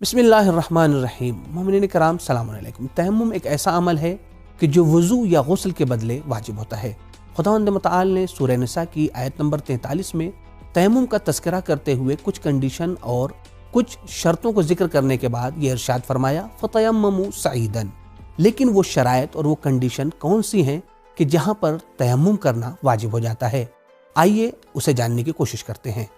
बिस्मिल्लाहिर्रहमानिर्रहीम। मोमिनीन कराम सलाम अलैकुम। तयम्मुम एक ऐसा अमल है कि जो वज़ू या गुस्ल के बदले वाजिब होता है। खुदावंद मुतआल ने सूरह निसा की आयत नंबर 43 में तयम्मुम का तज़किरा करते हुए कुछ कंडीशन और कुछ शर्तों को जिक्र करने के बाद ये इरशाद फरमाया फ़तयम्ममू सईदन। लेकिन वो शराइत और वो कंडीशन कौन सी हैं कि जहाँ पर तयम्मुम करना वाजिब हो जाता है। आइए उसे जानने की कोशिश करते हैं।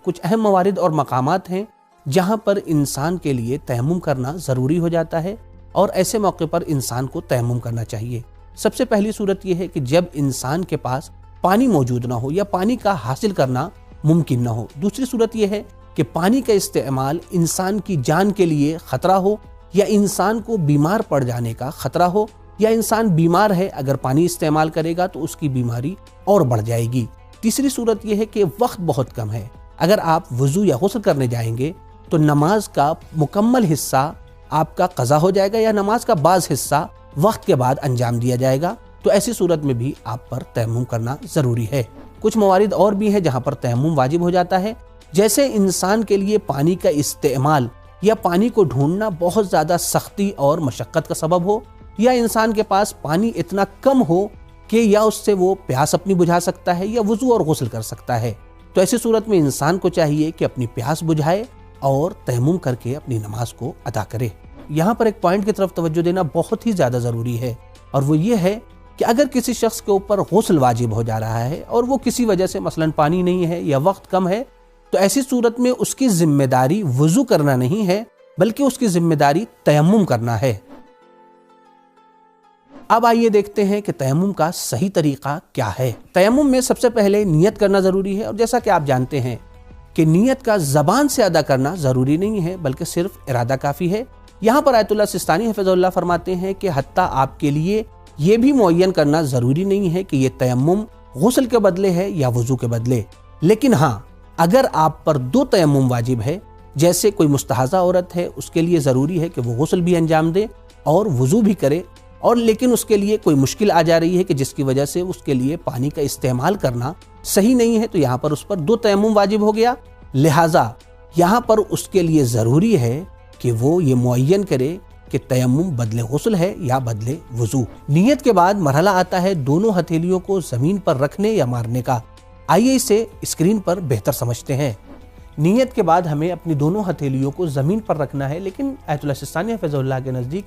कुछ अहम मवारिद और मकामात हैं जहाँ पर इंसान के लिए तयम्मुम करना ज़रूरी हो जाता है और ऐसे मौके पर इंसान को तयम्मुम करना चाहिए। सबसे पहली सूरत यह है कि जब इंसान के पास पानी मौजूद ना हो या पानी का हासिल करना मुमकिन ना हो। दूसरी सूरत यह है कि पानी का इस्तेमाल इंसान की जान के लिए ख़तरा हो या इंसान को बीमार पड़ जाने का ख़तरा हो या इंसान बीमार है, अगर पानी इस्तेमाल करेगा तो उसकी बीमारी और बढ़ जाएगी। तीसरी सूरत यह है कि वक्त बहुत कम है। अगर आप वज़ू या गुस्ल करने जाएंगे तो नमाज का मुकम्मल हिस्सा आपका क़ज़ा हो जाएगा या नमाज का बाज़ हिस्सा वक्त के बाद अंजाम दिया जाएगा, तो ऐसी सूरत में भी आप पर तयम्मुम करना ज़रूरी है। कुछ मवारिद और भी हैं जहाँ पर तयम्मुम वाजिब हो जाता है, जैसे इंसान के लिए पानी का इस्तेमाल या पानी को ढूंढना बहुत ज़्यादा सख्ती और मशक्क़त का सबब हो, या इंसान के पास पानी इतना कम हो कि या उससे वो प्यास अपनी बुझा सकता है या वज़ू और गुस्ल कर सकता है। तो ऐसी सूरत में इंसान को चाहिए कि अपनी प्यास बुझाए और तयम्मुम करके अपनी नमाज को अदा करे। यहाँ पर एक पॉइंट की तरफ तवज्जो देना बहुत ही ज़्यादा ज़रूरी है, और वो ये है कि अगर किसी शख्स के ऊपर गुस्ल वाजिब हो जा रहा है और वो किसी वजह से मसलन पानी नहीं है या वक्त कम है, तो ऐसी सूरत में उसकी जिम्मेदारी वज़ू करना नहीं है बल्कि उसकी जिम्मेदारी तयम्मुम करना है। अब आइए देखते हैं कि तयम्मुम का सही तरीका क्या है। तयम्मुम में सबसे पहले नियत करना ज़रूरी है, और जैसा कि आप जानते हैं कि नियत का ज़बान से अदा करना ज़रूरी नहीं है बल्कि सिर्फ इरादा काफ़ी है। यहाँ पर आयतुल्लाह सिस्तानी हफ़िज़हुल्लाह फरमाते हैं कि हत्ता आपके लिए ये भी मुअय्यन करना ज़रूरी नहीं है कि ये तयम्मुम गुस्ल के बदले है या वज़ू के बदले। लेकिन हाँ, अगर आप पर दो तयम्मुम वाजिब है, जैसे कोई मुस्तहाज़ा औरत है, उसके लिए ज़रूरी है कि वो गुस्ल भी अंजाम दे और वज़ू भी करे, और लेकिन उसके लिए कोई मुश्किल आ जा रही है कि जिसकी वजह से उसके लिए पानी का इस्तेमाल करना सही नहीं है, तो यहाँ पर उस पर दो तयम्मुम वाजिब हो गया। लिहाजा यहाँ पर उसके लिए ज़रूरी है कि वो ये मुअय्यन करे कि तयम्मुम बदले गुस्ल है या बदले वज़ू। नियत के बाद मरहला आता है दोनों हथेलियों को ज़मीन पर रखने या मारने का। आइए इसे स्क्रीन पर बेहतर समझते हैं। नियत के बाद हमें अपनी दोनों हथेलियों को ज़मीन पर रखना है, लेकिन आयतुल्लाह सिस्तानी हफ़िज़हुल्लाह के नज़दीक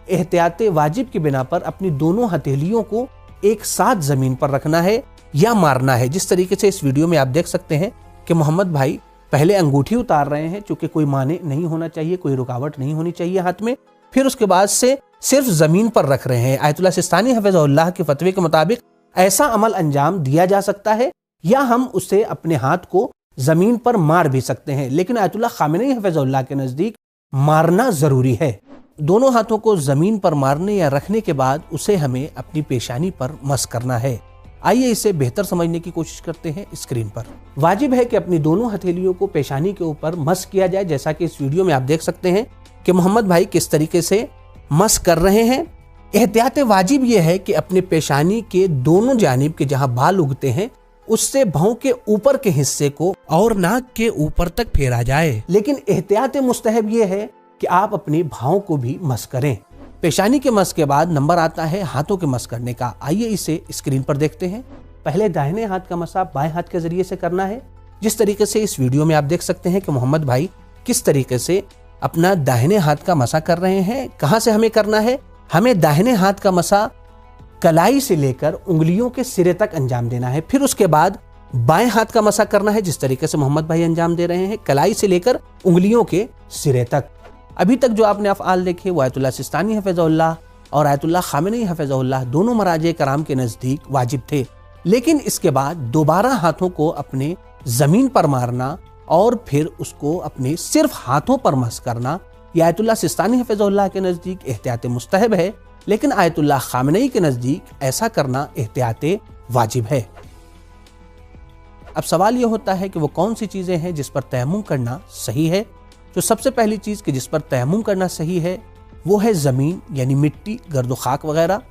एहतियात वाजिब की बिना पर अपनी दोनों हथेलियों को एक साथ ज़मीन पर रखना है या मारना है। जिस तरीके से इस वीडियो में आप देख सकते हैं कि मोहम्मद भाई पहले अंगूठी उतार रहे हैं, चूंकि कोई माने नहीं होना चाहिए, कोई रुकावट नहीं होनी चाहिए हाथ में, फिर उसके बाद से सिर्फ ज़मीन पर रख रहे हैं। आयतुल्लाह सिस्तानी हफ़िज़हुल्लाह के फतवे के मुताबिक ऐसा अमल अंजाम दिया जा सकता है, या हम उसे अपने हाथ को ज़मीन पर मार भी सकते हैं, लेकिन आयतुल्लाह ख़ामेनी हफ़िज़हुल्लाह के नज़दीक मारना ज़रूरी है। दोनों हाथों को ज़मीन पर मारने या रखने के बाद उसे हमें अपनी पेशानी पर मस करना है। आइए इसे बेहतर समझने की कोशिश करते हैं। स्क्रीन पर वाजिब है कि अपनी दोनों हथेलियों को पेशानी के ऊपर मस किया जाए, जैसा कि इस वीडियो में आप देख सकते हैं कि मोहम्मद भाई किस तरीके से मस कर रहे हैं। एहतियात वाजिब यह है कि अपने पेशानी के दोनों जानिब के जहां बाल उगते हैं उससे भौं के ऊपर के हिस्से को और नाक के ऊपर तक फेरा जाए, लेकिन एहतियात मुस्तहब यह है कि आप अपनी भावों को भी मस करें। पेशानी के मस के बाद नंबर आता है हाथों के मस करने का। आइए इसे स्क्रीन पर देखते हैं। पहले दाहिने हाथ का मसा बाएं हाथ के जरिए से करना है। जिस तरीके से इस वीडियो में आप देख सकते हैं कि मोहम्मद भाई किस तरीके से अपना दाहिने हाथ का मसा कर रहे हैं। कहां से हमें करना है? हमें दाहिने हाथ का मसा कलाई से लेकर उंगलियों के सिरे तक अंजाम देना है। फिर उसके बाद बाएं हाथ का मसा करना है, जिस तरीके से मोहम्मद भाई अंजाम दे रहे हैं, कलाई से लेकर उंगलियों के सिरे तक। अभी तक जो आपने अफ़आल देखे वो आयतुल्लाह सिस्तानी हफ़िज़हुल्लाह और आयतुल्लाह ख़ामेनी हफ़िज़हुल्लाह दोनों मराजे कराम के नज़दीक वाजिब थे, लेकिन इसके बाद दोबारा हाथों को अपने ज़मीन पर मारना और फिर उसको अपने सिर्फ हाथों पर मस करना, यह आयतुल्लाह सिस्तानी हफ़िज़हुल्लाह के नज़दीक एहतियात मुस्तहब है, लेकिन आयतुल्लाह ख़ामेनी के नज़दीक ऐसा करना एहतियात वाजिब है। अब सवाल यह होता है कि वो कौन सी चीज़ें हैं जिस पर तयम्मुम करना सही है। तो सबसे पहली चीज़ कि जिस पर तयम्मुम करना सही है वो है ज़मीन, यानी मिट्टी, गर्द खाक वगैरह।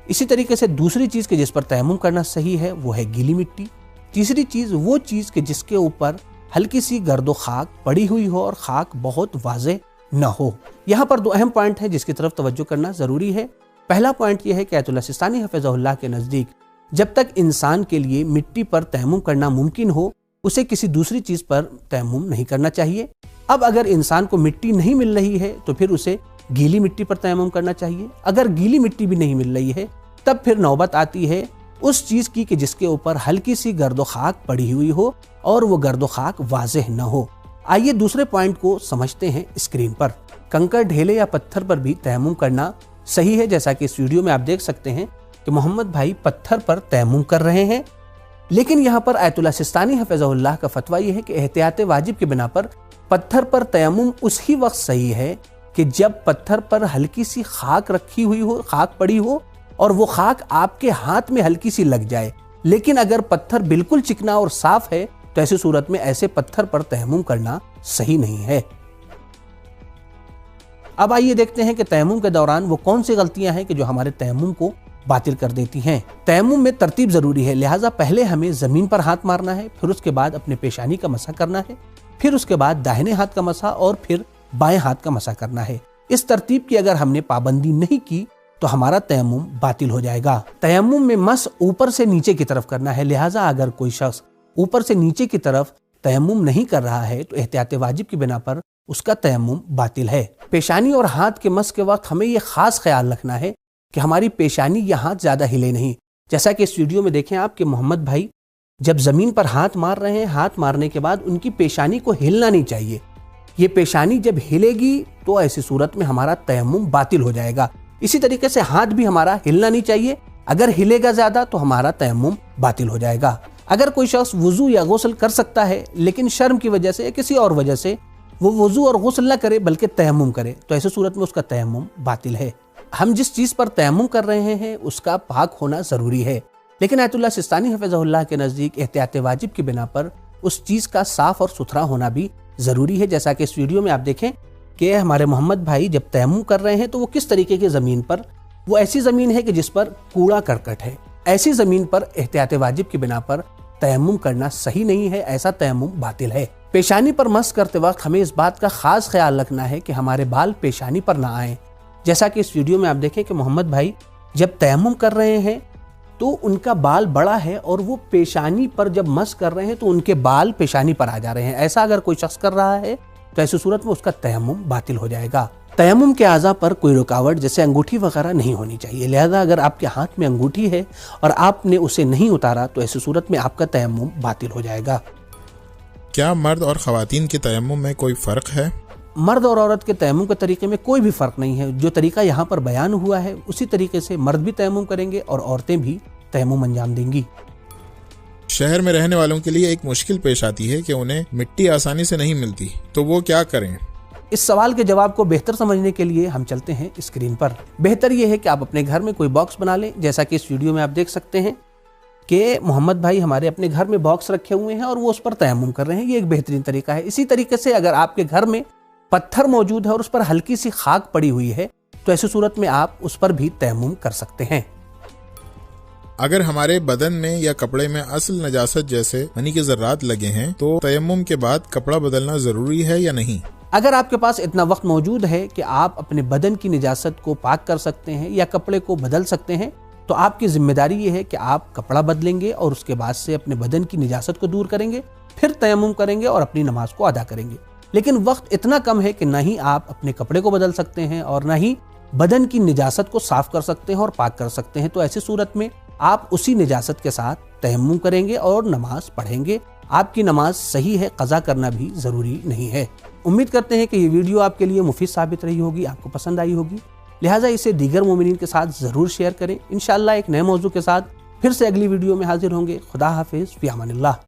इसी तरीके से दूसरी चीज़ कि जिस पर तयम्मुम करना सही है वो है गीली मिट्टी। तीसरी चीज़ वो चीज़ कि जिसके ऊपर हल्की सी गर्द खाक पड़ी हुई हो और खाक बहुत वाज़ेह نہ ہو۔ یہاں پر 2 اہم پوائنٹ ہیں جس کی طرف توجہ کرنا ضروری ہے۔ پہلا پوائنٹ یہ ہے کہ آیت اللہ سستانی حفظہ اللہ کے نزدیک جب تک انسان کے لیے مٹی پر تیمم کرنا ممکن ہو اسے کسی دوسری چیز پر تیمم نہیں کرنا چاہیے۔ اب اگر انسان کو مٹی نہیں مل رہی ہے تو پھر اسے گیلی مٹی پر تیمم کرنا چاہیے۔ اگر گیلی مٹی بھی نہیں مل رہی ہے تب پھر نوبت آتی ہے اس چیز کی کہ جس کے اوپر ہلکی سی گرد و خاک پڑی ہوئی ہو اور وہ گرد و خاک واضح نہ ہو۔ آئیے دوسرے پوائنٹ کو سمجھتے ہیں اسکرین پر۔ کنکر، ڈھیلے یا پتھر پر بھی تیمم کرنا صحیح ہے، جیسا کہ اس ویڈیو میں آپ دیکھ سکتے ہیں کہ محمد بھائی پتھر پر تیمم کر رہے ہیں۔ لیکن یہاں پر آیت اللہ سستانی حفظہ اللہ کا فتویٰ یہ ہے کہ احتیاط واجب کی بنا پر پتھر پر تیمم اس ہی وقت صحیح ہے کہ جب پتھر پر ہلکی سی خاک رکھی ہوئی ہو، خاک پڑی ہو اور وہ خاک آپ کے ہاتھ میں ہلکی سی لگ جائے۔ لیکن اگر پتھر بالکل چکنا اور صاف ہے تو ایسی صورت میں ایسے پتھر پر تیمم کرنا صحیح نہیں ہے۔ اب آئیے دیکھتے ہیں کہ تیمم کے دوران وہ کون سی غلطیاں ہیں کہ جو ہمارے تیمم کو باطل کر دیتی ہیں۔ تیمم میں ترتیب ضروری ہے، لہٰذا پہلے ہمیں زمین پر ہاتھ مارنا ہے، پھر اس کے بعد اپنے پیشانی کا مسح کرنا ہے، پھر اس کے بعد داہنے ہاتھ کا مسح اور پھر بائیں ہاتھ کا مسح کرنا ہے۔ اس ترتیب کی اگر ہم نے پابندی نہیں کی تو ہمارا تیمم باطل ہو جائے گا۔ تیمم میں مس اوپر سے نیچے کی طرف کرنا ہے، لہٰذا اگر کوئی شخص اوپر سے نیچے کی طرف تیمم نہیں کر رہا ہے تو احتیاط واجب کی بنا پر اس کا تیمم باطل ہے۔ پیشانی اور ہاتھ کے مس کے وقت ہمیں یہ خاص خیال رکھنا ہے کہ ہماری پیشانی یا ہاتھ زیادہ ہلے نہیں، جیسا کہ اس ویڈیو میں دیکھیں آپ کہ محمد بھائی جب زمین پر ہاتھ مار رہے ہیں، ہاتھ مارنے کے بعد ان کی پیشانی کو ہلنا نہیں چاہیے۔ یہ پیشانی جب ہلے گی تو ایسی صورت میں ہمارا تیمم باطل ہو جائے گا۔ اسی طریقے سے ہاتھ بھی ہمارا ہلنا نہیں چاہیے، اگر ہلے گا زیادہ تو ہمارا تیمم باطل ہو جائے گا۔ اگر کوئی شخص وضو یا غسل کر سکتا ہے لیکن شرم کی وجہ سے یا کسی اور وجہ سے وہ وضو اور غسل نہ کرے بلکہ تیمم کرے تو ایسی صورت میں اس کا تیمم باطل ہے۔ ہم جس چیز پر تیمم کر رہے ہیں اس کا پاک ہونا ضروری ہے، لیکن آیت اللہ سستانی حفظہ اللہ کے نزدیک احتیاط واجب کی بنا پر اس چیز کا صاف اور ستھرا ہونا بھی ضروری ہے، جیسا کہ اس ویڈیو میں آپ دیکھیں کہ ہمارے محمد بھائی جب تیمم کر رہے ہیں تو وہ کس طریقے کی زمین پر، وہ ایسی زمین ہے کہ جس پر کوڑا کرکٹ ہے، ایسی زمین پر احتیاط واجب کی بنا پر تیمم کرنا صحیح نہیں ہے، ایسا تیمم باطل ہے۔ پیشانی پر مس کرتے وقت ہمیں اس بات کا خاص خیال رکھنا ہے کہ ہمارے بال پیشانی پر نہ آئیں، جیسا کہ اس ویڈیو میں آپ دیکھیں کہ محمد بھائی جب تیمم کر رہے ہیں تو ان کا بال بڑا ہے اور وہ پیشانی پر جب مس کر رہے ہیں تو ان کے بال پیشانی پر آ جا رہے ہیں۔ ایسا اگر کوئی شخص کر رہا ہے تو ایسی صورت میں اس کا تیمم باطل ہو جائے گا۔ تیمم کے اعضاء پر کوئی رکاوٹ جیسے انگوٹھی وغیرہ نہیں ہونی چاہیے، لہذا اگر آپ کے ہاتھ میں انگوٹھی ہے اور آپ نے اسے نہیں اتارا تو ایسی صورت میں آپ کا تیمم باطل ہو جائے گا۔ کیا مرد اور خواتین کے تیمم میں کوئی فرق ہے؟ مرد اور عورت کے تیمم کے طریقے میں کوئی بھی فرق نہیں ہے، جو طریقہ یہاں پر بیان ہوا ہے اسی طریقے سے مرد بھی تیمم کریں گے اور عورتیں بھی تیمم انجام دیں گی۔ شہر میں رہنے والوں کے لیے ایک مشکل پیش آتی ہے کہ انہیں مٹی آسانی سے نہیں ملتی، تو وہ کیا کریں؟ اس سوال کے جواب کو بہتر سمجھنے کے لیے ہم چلتے ہیں اسکرین پر۔ بہتر یہ ہے کہ آپ اپنے گھر میں کوئی باکس بنا لیں، جیسا کہ اس ویڈیو میں آپ دیکھ سکتے ہیں کہ محمد بھائی ہمارے اپنے گھر میں باکس رکھے ہوئے ہیں اور وہ اس پر تیمم کر رہے ہیں، یہ ایک بہترین طریقہ ہے۔ اسی طریقے سے اگر آپ کے گھر میں پتھر موجود ہے اور اس پر ہلکی سی خاک پڑی ہوئی ہے تو ایسی صورت میں آپ اس پر بھی تیمم کر سکتے ہیں۔ اگر ہمارے بدن میں یا کپڑے میں اصل نجاست جیسے منی کے ذرات لگے ہیں تو تیمم کے بعد کپڑا بدلنا ضروری ہے یا نہیں؟ اگر آپ کے پاس اتنا وقت موجود ہے کہ آپ اپنے بدن کی نجاست کو پاک کر سکتے ہیں یا کپڑے کو بدل سکتے ہیں تو آپ کی ذمہ داری یہ ہے کہ آپ کپڑا بدلیں گے اور اس کے بعد سے اپنے بدن کی نجاست کو دور کریں گے، پھر تیمم کریں گے اور اپنی نماز کو ادا کریں گے۔ لیکن وقت اتنا کم ہے کہ نہ ہی آپ اپنے کپڑے کو بدل سکتے ہیں اور نہ ہی بدن کی نجاست کو صاف کر سکتے ہیں اور پاک کر سکتے ہیں، تو ایسی صورت میں آپ اسی نجاست کے ساتھ تیمم کریں گے اور نماز پڑھیں گے۔ آپ کی نماز صحیح ہے، قضا کرنا بھی ضروری نہیں ہے۔ امید کرتے ہیں کہ یہ ویڈیو آپ کے لیے مفید ثابت رہی ہوگی، آپ کو پسند آئی ہوگی، لہٰذا اسے دیگر مومنین کے ساتھ ضرور شیئر کریں۔ انشاءاللہ ایک نئے موضوع کے ساتھ پھر سے اگلی ویڈیو میں حاضر ہوں گے۔ خدا حافظ، فی امان اللہ۔